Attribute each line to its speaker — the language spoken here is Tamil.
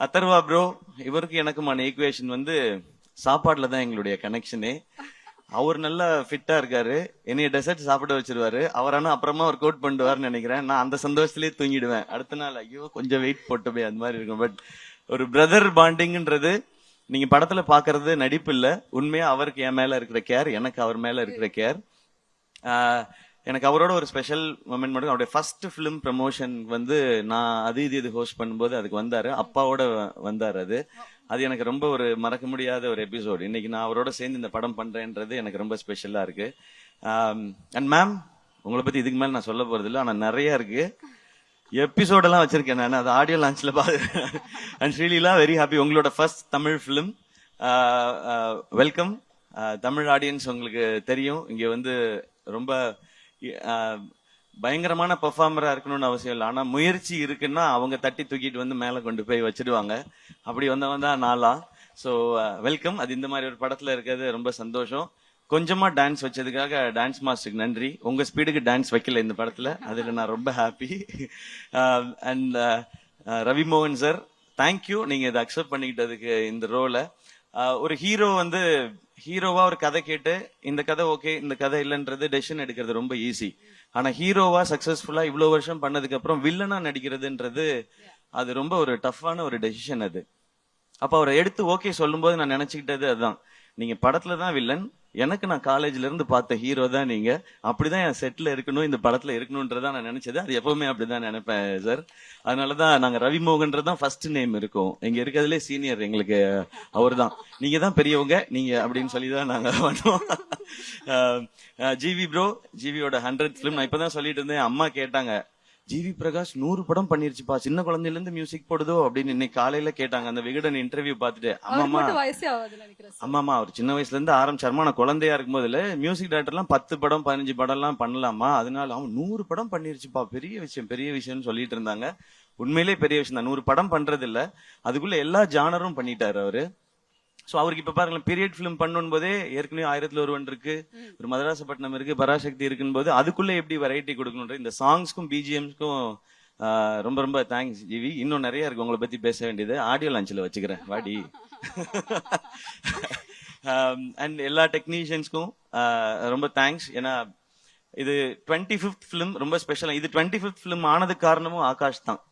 Speaker 1: அத்தர்வா ப்ரோ, இவருக்கு எனக்குமான ஈக்குவேஷன் வந்து சாப்பாடுல தான் எங்களுடைய கனெக்ஷனே. அவர் நல்லா ஃபிட்டா இருக்காரு, என்னைய டெசர்ட் சாப்பிட வச்சிருவாரு. அவர் ஆனா அப்புறமா ஒர்க் அவுட் பண்ணுவாருன்னு நினைக்கிறேன். நான் அந்த சந்தோஷத்திலேயே தூங்கிடுவேன். அடுத்த நாள் ஐயோ கொஞ்சம் வெயிட் போட்டுமே அந்த மாதிரி இருக்கும். பட் ஒரு பிரதர் பாண்டிங்ன்றது நீங்க படத்துல பாக்குறது நடிப்பு இல்ல, உண்மையா அவருக்கு என் மேல இருக்கிற கேர், எனக்கு அவர் மேல இருக்கிற கேர். எனக்கு அவரோட ஒரு ஸ்பெஷல் மொமெண்ட் மட்டும், அவருடைய ஃபர்ஸ்ட் ஃபிலிம் ப்ரமோஷன் வந்து நான் அது இது ஹோஸ்ட் பண்ணும்போது அதுக்கு வந்தாரு, அப்பாவோட வந்தாரு. அது எனக்கு ரொம்ப ஒரு மறக்க முடியாத ஒரு எபிசோடு. இன்னைக்கு நான் அவரோட சேர்ந்து இந்த படம் பண்றேன்றது எனக்கு ரொம்ப ஸ்பெஷலா இருக்கு. அண்ட் மேம், உங்களை பத்தி இதுக்கு மேல நான் சொல்ல போறது இல்லை, ஆனா நிறைய இருக்கு. எபிசோடெல்லாம் வச்சிருக்கேன் நான், அது ஆடியோ லான்ச்ல பாரு. அண்ட் ஸ்ரீலீலா, வெரி ஹாப்பி, உங்களோட first Tamil film. Welcome. Tamil audience உங்களுக்கு தெரியும், இங்க வந்து ரொம்ப பயங்கரமான பெர்ஃபார்மரா இருக்கணும்னு அவசியம் இல்லை, ஆனா முயற்சி இருக்குன்னா அவங்க தட்டி தூக்கிட்டு வந்து மேல கொண்டு போய் வச்சிடுவாங்க. அப்படி வந்தவன் தான் நாளா. So welcome. அது இந்த மாதிரி ஒரு படத்துல இருக்கிறது ரொம்ப சந்தோஷம். கொஞ்சமா டான்ஸ் வச்சதுக்காக டான்ஸ் மாஸ்டருக்கு நன்றி. உங்க ஸ்பீடுக்கு டான்ஸ் வைக்கல இந்த படத்துல, அதுல நான் ரொம்ப ஹாப்பி. அண்ட் ரவி மோகன் சார், தேங்க்யூ, நீங்க இதை அக்செப்ட் பண்ணிக்கிட்டதுக்கு இந்த ரோலை. ஒரு ஹீரோ வந்து ஹீரோவா ஒரு கதை கேட்டு இந்த கதை ஓகே இந்த கதை இல்லைன்றது டெசிஷன் எடுக்கிறது ரொம்ப ஈஸி. ஆனா ஹீரோவா சக்சஸ்ஃபுல்லா இவ்வளவு வருஷம் பண்ணதுக்கு அப்புறம் வில்லனா நடிக்கிறதுன்றது அது ரொம்ப ஒரு டஃப்பான ஒரு டெசிஷன் அது. அப்ப அவரை எடுத்து ஓகே சொல்லும் போது நான் நினைச்சுக்கிட்டது அதுதான், நீங்க படத்துல தான் வில்லன், எனக்கு நான் காலேஜ்ல இருந்து பார்த்த ஹீரோ தான் நீங்க, அப்படிதான் என் செட்ல இருக்கணும், இந்த படத்துல இருக்கணும்ன்றதான் நான் நினைச்சது. அது எப்பவுமே அப்படிதான் நினைப்பேன் சார். அதனாலதான் நாங்க ரவி மோகன்றதான் ஃபர்ஸ்ட் நேம் இருக்கும், இங்க இருக்கிறதுலே சீனியர் எங்களுக்கு அவர் தான். நீங்க தான் பெரியவங்க நீங்க அப்படின்னு சொல்லிதான் நாங்க பண்ணுவோம். ஜிவி ப்ரோ, ஜிவியோட 100th ஃபிலிம். நான் இப்பதான் சொல்லிட்டு இருந்தேன், அம்மா கேட்டாங்க, ஜிவி பிரகாஷ் 100 படம் பண்ணிருச்சுப்பா, சின்ன குழந்தையில இருந்து மியூசிக் போடுதோ அப்படின்னு இன்னைக்கு காலையில கேட்டாங்க அந்த விகடன் இன்டர்வியூ பார்த்துட்டு. ஆமாமா, அவர் சின்ன வயசுல இருந்து ஆரம்பிச்சாருமா, நான் குழந்தையா இருக்கும் போதுல மியூசிக் டைரக்டர் எல்லாம் 10 படம் 15 படம் எல்லாம் பண்ணலாமா, அதனால அவன் 100 படம் பண்ணிருச்சுப்பா, பெரிய விஷயம் பெரிய விஷயம்னு சொல்லிட்டு இருந்தாங்க. உண்மையிலேயே பெரிய விஷயம் தான். 100 படம் பண்றது இல்ல, அதுக்குள்ள எல்லா ஜானரும் பண்ணிட்டாரு அவரு. சோ அவருக்கு இப்ப பாருங்களேன், பீரியட் பிலிம் பண்ணும் போதே ஏற்கனவே 1001 இருக்கு, ஒரு மதராசப்பட்டினம் இருக்கு, பராசக்தி இருக்குன்னு போது அதுக்குள்ள எப்படி வெரைட்டி கொடுக்கணுன்ற இந்த சாங்ஸ்க்கும் பிஜிஎம்ஸ்க்கும் ரொம்ப ரொம்ப தேங்க்ஸ் ஜிவி. இன்னும் நிறைய இருக்கு உங்களை பத்தி பேச வேண்டியது, ஆடியோ லான்ச்ல வச்சுக்கிறேன் வாடி. அண்ட் எல்லா டெக்னீஷியன்ஸ்க்கும் ரொம்ப தேங்க்ஸ். ஏன்னா இது 25th ஃபிலிம், ரொம்ப ஸ்பெஷல். இது 25th ஃபிலிம் ஆனதுக்கு காரணமும் ஆகாஷ் தான்.